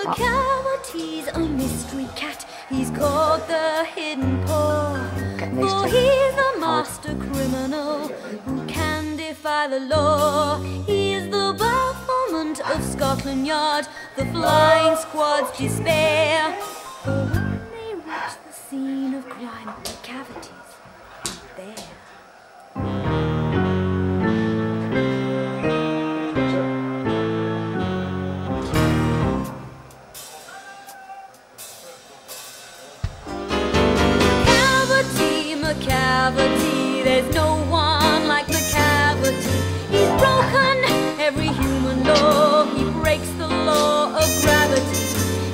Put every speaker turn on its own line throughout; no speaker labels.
Macavity's a mystery cat. He's called the hidden paw. For he's a master criminal who can defy the law. He is the bafflement of Scotland Yard, the flying squad's despair. For when they reach the scene of crime, Macavity's there. Macavity, there's no one like Macavity. He's broken every human law. He breaks the law of gravity.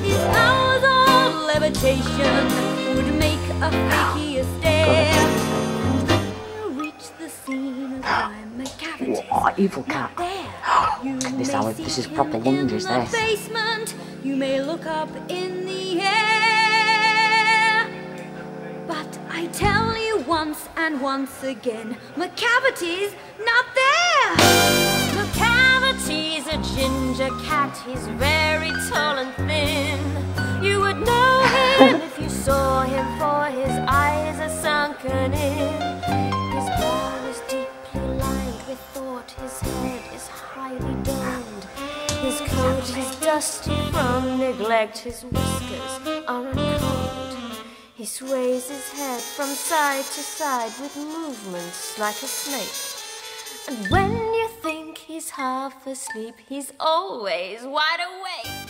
His powers of levitation would make a fakier stare. And when you reach the scene of crime, Macavity's
evil cat.
there.
This is proper lunges, this.
Basement, you may look up in the air. But I tell you once and once again, Macavity's not there!
Macavity's a ginger cat, he's very tall and thin. You would know him if you saw him, for his eyes are sunken in. His brow is deeply lined with thought, his head is highly domed. His coat is dusty from neglect, his whiskers are uncombed. He sways his head from side to side with movements like a snake. And when you think he's half asleep, he's always wide awake.